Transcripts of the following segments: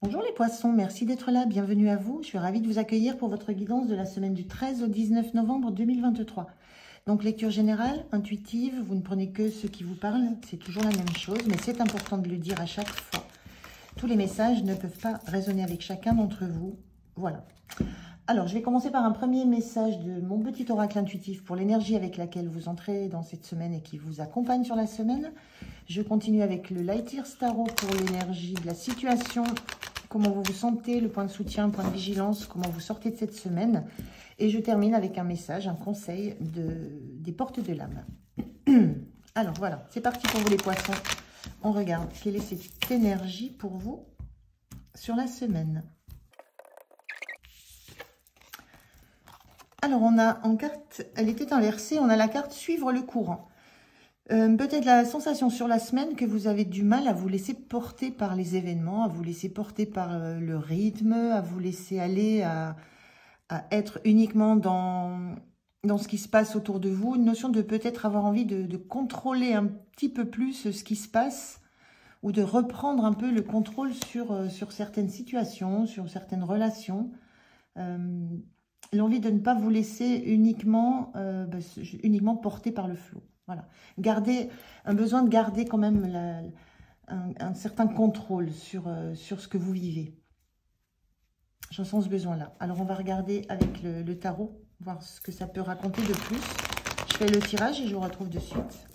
Bonjour les poissons, merci d'être là, bienvenue à vous. Je suis ravie de vous accueillir pour votre guidance de la semaine du 13 au 19 novembre 2023. Donc lecture générale, intuitive, vous ne prenez que ce qui vous parle, c'est toujours la même chose, mais c'est important de le dire à chaque fois. Tous les messages ne peuvent pas résonner avec chacun d'entre vous. Voilà. Alors, je vais commencer par un premier message de mon petit oracle intuitif pour l'énergie avec laquelle vous entrez dans cette semaine et qui vous accompagne sur la semaine. Je continue avec le Light Years Tarot pour l'énergie de la situation, comment vous vous sentez, le point de soutien, le point de vigilance, comment vous sortez de cette semaine. Et je termine avec un message, un conseil des portes de l'âme. Alors voilà, c'est parti pour vous les poissons. On regarde quelle est cette énergie pour vous sur la semaine. Alors, on a en carte, elle était inversée, on a la carte suivre le courant. Peut-être la sensation sur la semaine que vous avez du mal à vous laisser porter par les événements, à vous laisser porter par le rythme, à vous laisser aller, à être uniquement dans ce qui se passe autour de vous. Une notion de peut-être avoir envie de contrôler un petit peu plus ce qui se passe ou de reprendre un peu le contrôle sur certaines situations, sur certaines relations. L'envie de ne pas vous laisser uniquement porter par le flot. Voilà. Un besoin de garder quand même un certain contrôle sur ce que vous vivez. Je ressens ce besoin-là. Alors, on va regarder avec le tarot, voir ce que ça peut raconter de plus. Je fais le tirage et je vous retrouve de suite.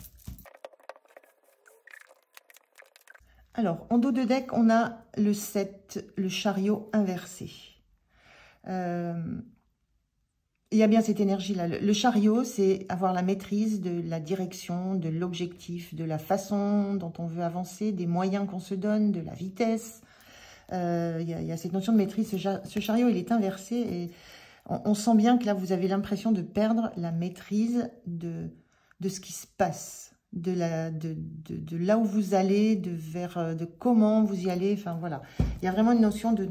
Alors, en dos de deck, on a le 7, le chariot inversé. Il y a bien cette énergie-là. Le chariot, c'est avoir la maîtrise de la direction, de l'objectif, de la façon dont on veut avancer, des moyens qu'on se donne, de la vitesse. Il y a cette notion de maîtrise. Ce chariot, il est inversé et on sent bien que là, vous avez l'impression de perdre la maîtrise de ce qui se passe, de là où vous allez, de comment vous y allez. Enfin, voilà. Il y a vraiment une notion de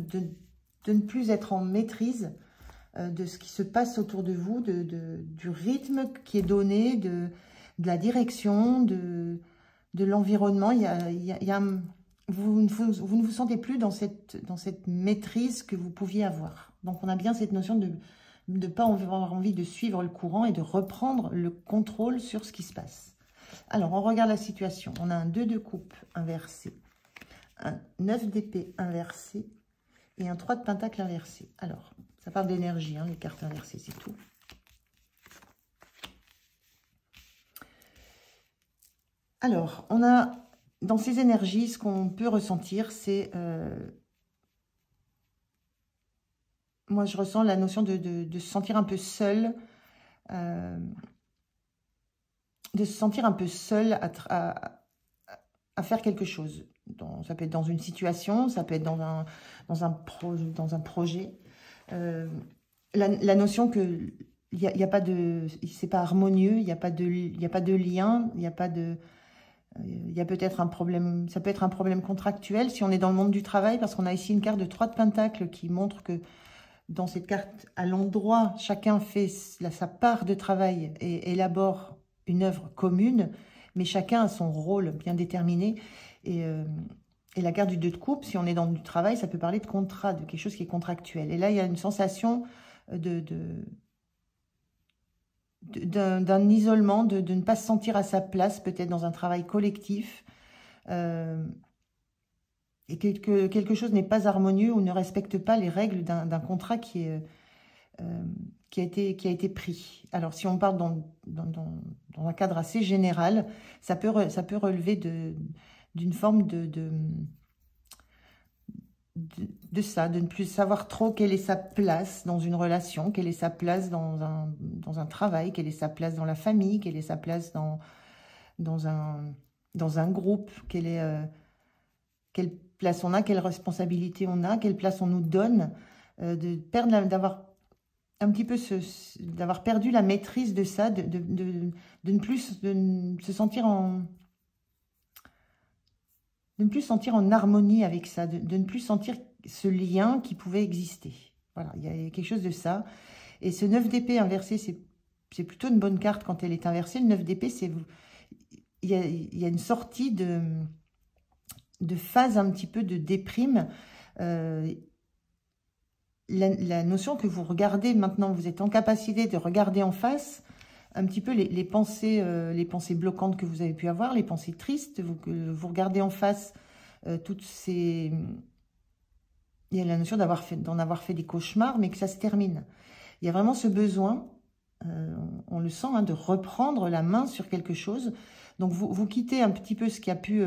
ne plus être en maîtrise de ce qui se passe autour de vous, du rythme qui est donné, de la direction, de l'environnement. Vous ne vous sentez plus dans cette maîtrise que vous pouviez avoir. Donc, on a bien cette notion de ne pas avoir envie de suivre le courant et de reprendre le contrôle sur ce qui se passe. Alors, on regarde la situation. On a un 2 de coupe inversé, un 9 d'épée inversé et un 3 de pentacle inversé. Alors, ça parle d'énergie, hein, les cartes inversées, c'est tout. Alors, on a, dans ces énergies, ce qu'on peut ressentir, c'est... moi, je ressens la notion de se sentir un peu seul, de se sentir un peu seul à faire quelque chose. Ça peut être dans une situation, ça peut être dans un projet. La notion que il y a pas de, c'est pas harmonieux, il y a pas de lien, il y a peut-être un problème, ça peut être un problème contractuel si on est dans le monde du travail, parce qu'on a ici une carte de 3 de pentacle qui montre que dans cette carte, à l'endroit, chacun fait sa part de travail et élabore une œuvre commune, mais chacun a son rôle bien déterminé. Et la carte du 2 de coupe, si on est dans du travail, ça peut parler de contrat, de quelque chose qui est contractuel. Et là, il y a une sensation d'un isolement, de ne pas se sentir à sa place, peut-être dans un travail collectif. Et quelque chose n'est pas harmonieux ou ne respecte pas les règles d'un contrat qui a été pris. Alors, si on parle dans un cadre assez général, ça peut relever d'une forme de ça, de ne plus savoir trop quelle est sa place dans une relation, quelle est sa place dans un travail, quelle est sa place dans la famille, quelle est sa place dans un groupe, quelle place on a, quelle responsabilité on a, quelle place on nous donne, d'avoir un petit peu d'avoir perdu la maîtrise de ça, de ne plus se sentir de ne plus sentir en harmonie avec ça, de ne plus sentir ce lien qui pouvait exister. Voilà, il y a quelque chose de ça. Et ce 9 d'épée inversé, c'est plutôt une bonne carte quand elle est inversée. Le 9 d'épée, il y a une sortie de phase un petit peu de déprime La notion que vous regardez maintenant, vous êtes en capacité de regarder en face un petit peu les pensées bloquantes que vous avez pu avoir, les pensées tristes, que vous regardez en face toutes ces... Il y a la notion d'en avoir fait des cauchemars, mais que ça se termine. Il y a vraiment ce besoin, on le sent, hein, de reprendre la main sur quelque chose. Donc vous quittez un petit peu ce qui a pu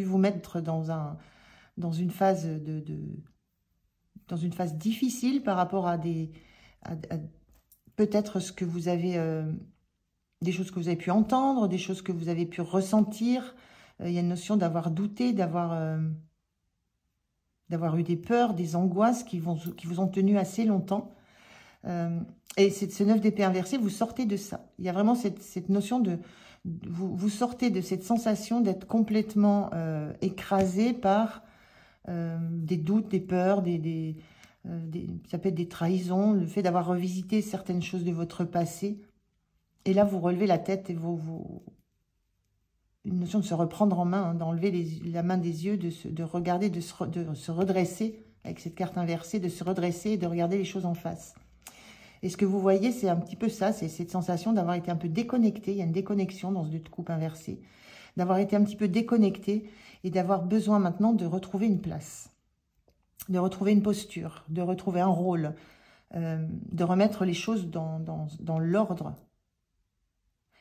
vous mettre dans une phase dans une phase difficile par rapport à peut-être ce que vous avez, des choses que vous avez pu entendre, des choses que vous avez pu ressentir. Il y a une notion d'avoir douté, d'avoir eu des peurs, des angoisses qui vous ont tenu assez longtemps. Et ce 9 d'épée inversé, vous sortez de ça. Il y a vraiment cette notion de... Vous sortez de cette sensation d'être complètement écrasé par des doutes, des peurs, ça peut être des trahisons, le fait d'avoir revisité certaines choses de votre passé. Et là, vous relevez la tête et une notion de se reprendre en main, hein, d'enlever la main des yeux, de regarder, de se redresser, avec cette carte inversée, de se redresser et de regarder les choses en face. Et ce que vous voyez, c'est un petit peu ça, c'est cette sensation d'avoir été un peu déconnecté. Il y a une déconnexion dans ce 2 de coupe inversé, d'avoir été un petit peu déconnecté et d'avoir besoin maintenant de retrouver une place, de retrouver une posture, de retrouver un rôle, de remettre les choses dans l'ordre.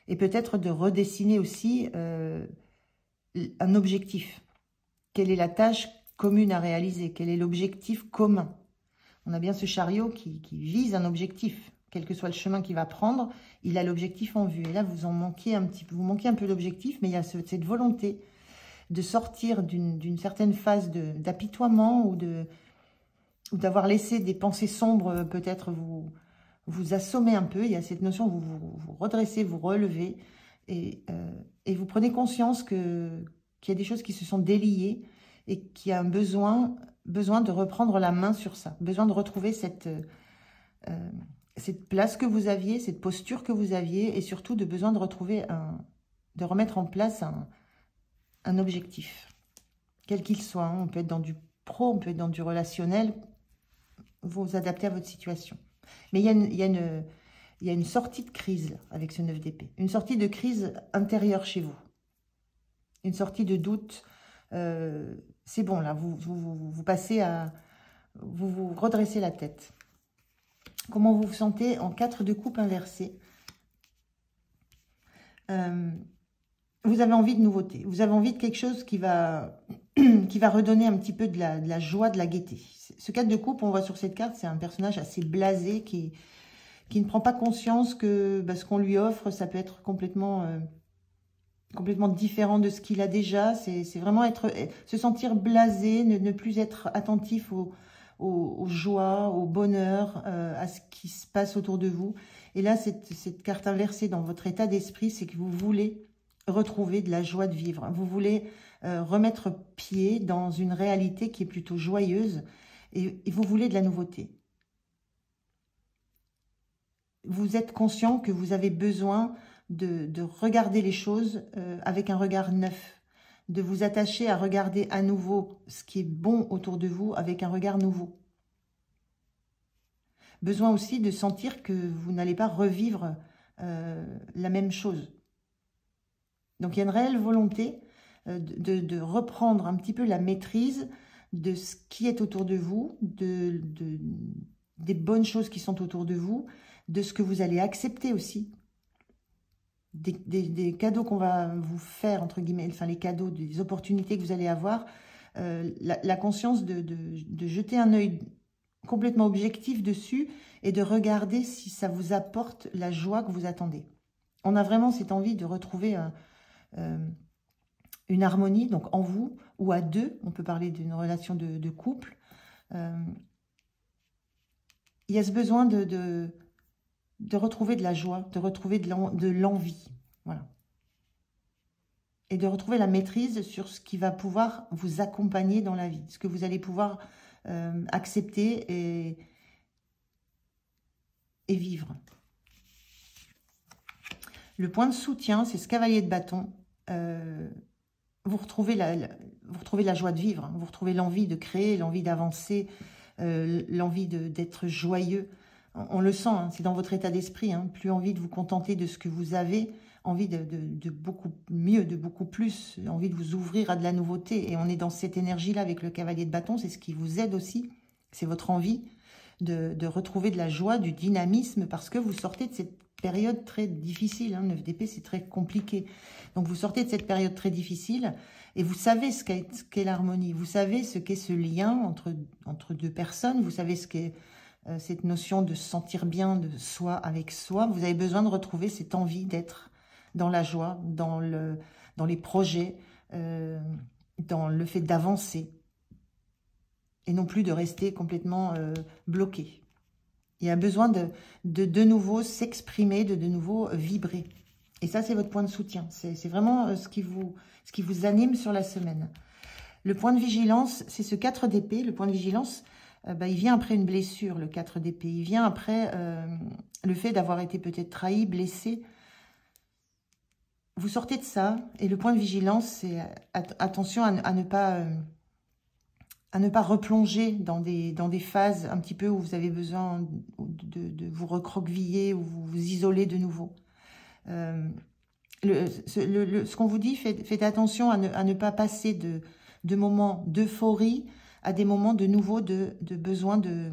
Et peut-être de redessiner aussi un objectif. Quelle est la tâche commune à réaliser? Quel est l'objectif commun? On a bien ce chariot qui vise un objectif. Quel que soit le chemin qu'il va prendre, il a l'objectif en vue. Et là, vous manquez un peu d'objectif, mais il y a cette volonté de sortir d'une certaine phase d'apitoiement ou d'avoir laissé des pensées sombres peut-être vous assommer un peu. Il y a cette notion, vous redressez, vous relevez et vous prenez conscience qu'il y a des choses qui se sont déliées et qu'il y a un besoin de reprendre la main sur ça, besoin de retrouver cette place que vous aviez, cette posture que vous aviez et surtout de besoin de retrouver de remettre en place un objectif, quel qu'il soit. Hein. On peut être dans du pro, on peut être dans du relationnel, vous adaptez à votre situation. Mais il y a une sortie de crise avec ce 9 d'épée. Une sortie de crise intérieure chez vous. Une sortie de doute. C'est bon, là, vous passez à... Vous redressez la tête. Comment vous vous sentez en 4 de coupe inversée? Vous avez envie de nouveauté. Vous avez envie de quelque chose qui va redonner un petit peu de la joie, de la gaieté. Ce 4 de coupe, on voit sur cette carte, c'est un personnage assez blasé qui ne prend pas conscience que ce qu'on lui offre, ça peut être complètement différent de ce qu'il a déjà. C'est vraiment se sentir blasé, ne plus être attentif aux joies, au bonheur, à ce qui se passe autour de vous. Et là, cette carte inversée dans votre état d'esprit, c'est que vous voulez retrouver de la joie de vivre. Vous voulez remettre pied dans une réalité qui est plutôt joyeuse et vous voulez de la nouveauté. Vous êtes conscient que vous avez besoin de regarder les choses avec un regard neuf, de vous attacher à regarder à nouveau ce qui est bon autour de vous avec un regard nouveau. Besoin aussi de sentir que vous n'allez pas revivre la même chose. Donc il y a une réelle volonté de reprendre un petit peu la maîtrise de ce qui est autour de vous, des bonnes choses qui sont autour de vous, de ce que vous allez accepter aussi, des cadeaux qu'on va vous faire, entre guillemets, enfin les cadeaux, des opportunités que vous allez avoir, la conscience de jeter un œil complètement objectif dessus et de regarder si ça vous apporte la joie que vous attendez. On a vraiment cette envie de retrouver une harmonie, donc en vous ou à deux, on peut parler d'une relation de couple. Il y a ce besoin de retrouver de la joie, de retrouver de l'envie, voilà. Et de retrouver la maîtrise sur ce qui va pouvoir vous accompagner dans la vie, ce que vous allez pouvoir accepter et vivre. Le point de soutien, c'est ce cavalier de bâton. vous retrouvez la joie de vivre, hein. Vous retrouvez l'envie de créer, l'envie d'avancer, l'envie d'être joyeux. On le sent, hein, c'est dans votre état d'esprit, hein. Plus envie de vous contenter de ce que vous avez, envie de beaucoup mieux, de beaucoup plus, envie de vous ouvrir à de la nouveauté. Et on est dans cette énergie-là avec le cavalier de bâton, c'est ce qui vous aide aussi, c'est votre envie de retrouver de la joie, du dynamisme, parce que vous sortez de cette période très difficile, hein. 9 d'épée, c'est très compliqué. Donc vous sortez de cette période très difficile et vous savez ce qu'est l'harmonie, vous savez ce qu'est ce lien entre deux personnes, vous savez ce qu'est cette notion de se sentir bien de soi avec soi. Vous avez besoin de retrouver cette envie d'être dans la joie, dans les projets, dans le fait d'avancer et non plus de rester complètement bloqué. Il y a besoin de nouveau s'exprimer, de nouveau vibrer. Et ça, c'est votre point de soutien. C'est vraiment ce qui vous anime sur la semaine. Le point de vigilance, c'est ce 4 d'épée. Le point de vigilance, il vient après une blessure, le 4 d'épée. Il vient après le fait d'avoir été peut-être trahi, blessé. Vous sortez de ça. Et le point de vigilance, c'est attention à ne pas replonger dans des phases un petit peu où vous avez besoin de vous recroqueviller ou vous isoler de nouveau. Ce qu'on vous dit, faites attention à ne pas passer de moments d'euphorie à des moments de nouveau de besoin de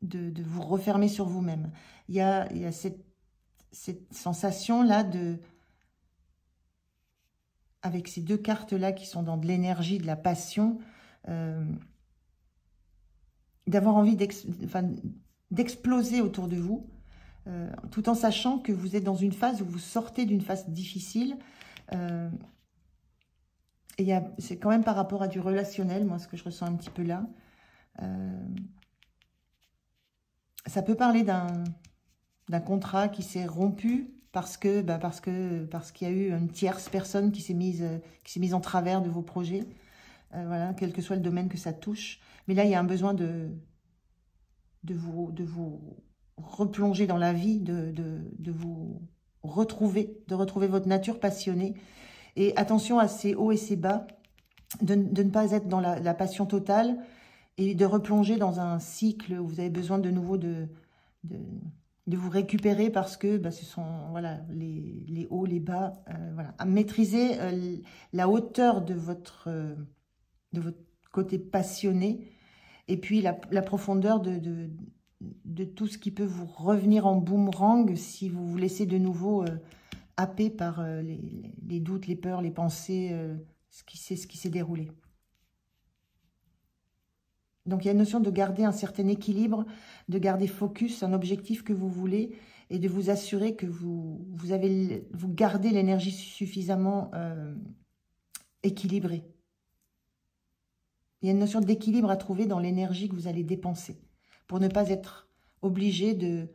vous refermer sur vous-même. Il y a cette sensation-là avec ces deux cartes-là qui sont dans de l'énergie, de la passion, d'avoir envie d'exploser autour de vous, tout en sachant que vous êtes dans une phase où vous sortez d'une phase difficile. Et c'est quand même par rapport à du relationnel, moi, ce que je ressens un petit peu là. Ça peut parler d'un contrat qui s'est rompu parce qu'il y a eu une tierce personne qui s'est mise en travers de vos projets. Voilà, quel que soit le domaine que ça touche. Mais là, il y a un besoin de vous replonger dans la vie, de vous retrouver, de retrouver votre nature passionnée. Et attention à ces hauts et ces bas, de ne pas être dans la passion totale et de replonger dans un cycle où vous avez besoin de nouveau de vous récupérer parce que ce sont voilà, les hauts, les bas. Voilà. À maîtriser la hauteur de votre côté passionné et puis la profondeur de tout ce qui peut vous revenir en boomerang si vous vous laissez de nouveau happé par les doutes, les peurs, les pensées, ce qui s'est déroulé. Donc, il y a une notion de garder un certain équilibre, de garder focus, un objectif que vous voulez et de vous assurer que vous gardez l'énergie suffisamment équilibrée. Il y a une notion d'équilibre à trouver dans l'énergie que vous allez dépenser pour ne pas être obligé de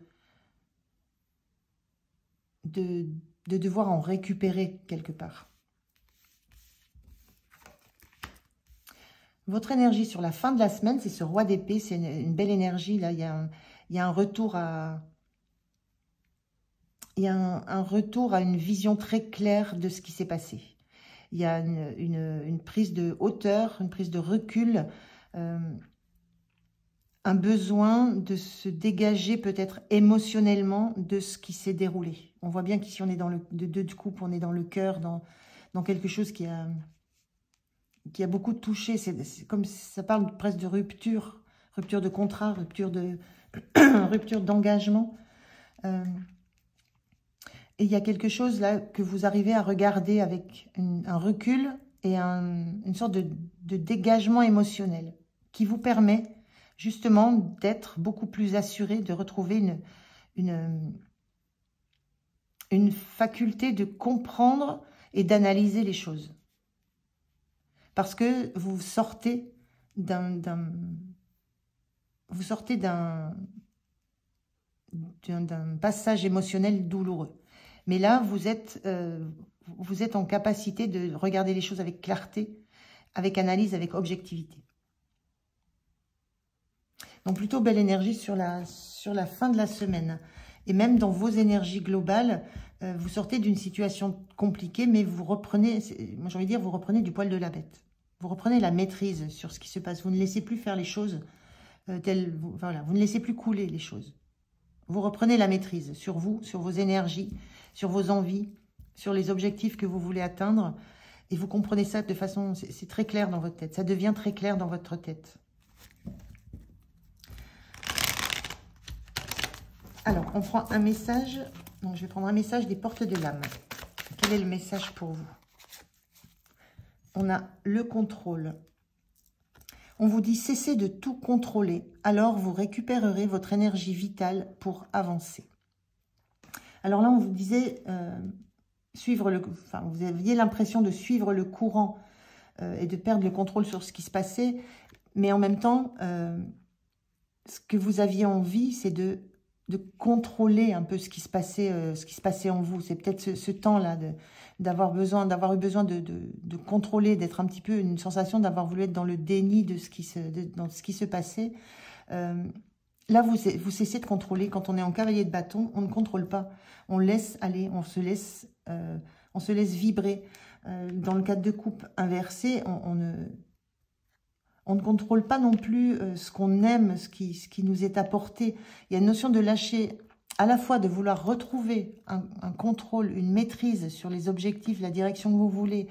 devoir en récupérer quelque part. Votre énergie sur la fin de la semaine, c'est ce roi d'épée, c'est une belle énergie. Là, il y a un retour à... Il y a un retour à une vision très claire de ce qui s'est passé. Il y a une prise de hauteur, une prise de recul, un besoin de se dégager peut-être émotionnellement de ce qui s'est déroulé. On voit bien qu'ici, on est dans le deux de coupe, on est dans le cœur, dans quelque chose qui a beaucoup touché. C'est comme si ça parle presque de rupture de contrat, rupture d'engagement. Et il y a quelque chose là que vous arrivez à regarder avec un recul et une sorte de dégagement émotionnel qui vous permet justement d'être beaucoup plus assuré, de retrouver une faculté de comprendre et d'analyser les choses. Parce que vous sortez d'un passage émotionnel douloureux. Mais là, vous êtes en capacité de regarder les choses avec clarté, avec analyse, avec objectivité. Donc, plutôt belle énergie sur la fin de la semaine. Et même dans vos énergies globales, vous sortez d'une situation compliquée, mais vous reprenez, moi j'ai envie de dire, vous reprenez du poil de la bête. Vous reprenez la maîtrise sur ce qui se passe. Vous ne laissez plus faire les choses telles, voilà, vous ne laissez plus couler les choses. Vous reprenez la maîtrise sur vous, sur vos énergies, sur vos envies, sur les objectifs que vous voulez atteindre. Et vous comprenez ça de façon, c'est très clair dans votre tête. Ça devient très clair dans votre tête. Alors, on prend un message. Donc, je vais prendre un message des portes de l'âme. Quel est le message pour vous? On a le contrôle. On vous dit, cessez de tout contrôler. Alors, vous récupérerez votre énergie vitale pour avancer. Alors là, on vous disait, vous aviez l'impression de suivre le courant et de perdre le contrôle sur ce qui se passait. Mais en même temps, ce que vous aviez envie, c'est de contrôler un peu ce qui se passait en vous. C'est peut-être ce temps-là d'avoir eu besoin de contrôler, d'être un petit peu une sensation d'avoir voulu être dans le déni de ce qui se passait. Là, vous cessez de contrôler. Quand on est en cavalier de bâton, on ne contrôle pas. On laisse aller, on se laisse vibrer. Dans le cadre de coupe inversé, on ne contrôle pas non plus ce qu'on aime, ce qui nous est apporté. Il y a une notion de lâcher, à la fois de vouloir retrouver un contrôle, une maîtrise sur les objectifs, la direction que vous voulez,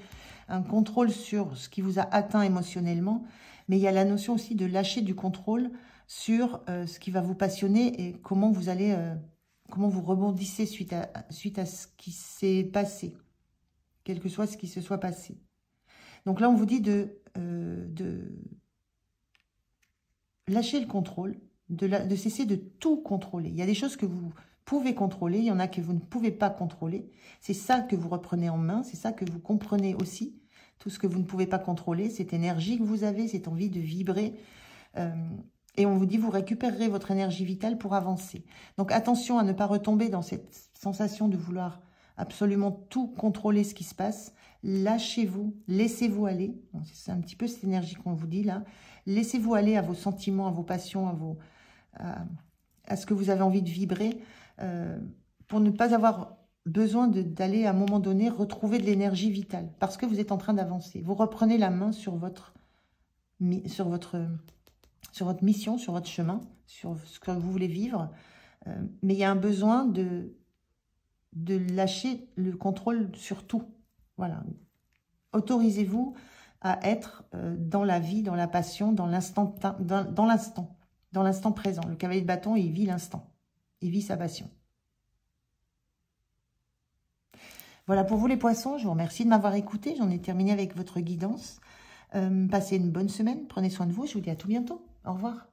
un contrôle sur ce qui vous a atteint émotionnellement, mais il y a la notion aussi de lâcher du contrôle sur ce qui va vous passionner et comment vous allez, comment vous rebondissez suite à ce qui s'est passé, quel que soit ce qui se soit passé. Donc là, on vous dit de lâcher le contrôle, de cesser de tout contrôler. Il y a des choses que vous pouvez contrôler, il y en a que vous ne pouvez pas contrôler. C'est ça que vous reprenez en main, c'est ça que vous comprenez aussi. Tout ce que vous ne pouvez pas contrôler, cette énergie que vous avez, cette envie de vibrer. Et on vous dit, vous récupérerez votre énergie vitale pour avancer. Donc attention à ne pas retomber dans cette sensation de vouloir absolument tout contrôler ce qui se passe. Lâchez-vous, laissez-vous aller. C'est un petit peu cette énergie qu'on vous dit là. Laissez-vous aller à vos sentiments, à vos passions, à ce que vous avez envie de vibrer, pour ne pas avoir besoin d'aller à un moment donné retrouver de l'énergie vitale, parce que vous êtes en train d'avancer. Vous reprenez la main sur votre mission, sur votre chemin, sur ce que vous voulez vivre, mais il y a un besoin de lâcher le contrôle sur tout. Voilà. Autorisez-vous à être dans la vie, dans la passion, dans l'instant présent. Le cavalier de bâton, il vit l'instant. Il vit sa passion. Voilà pour vous les poissons. Je vous remercie de m'avoir écouté. J'en ai terminé avec votre guidance. Passez une bonne semaine. Prenez soin de vous. Je vous dis à tout bientôt. Au revoir.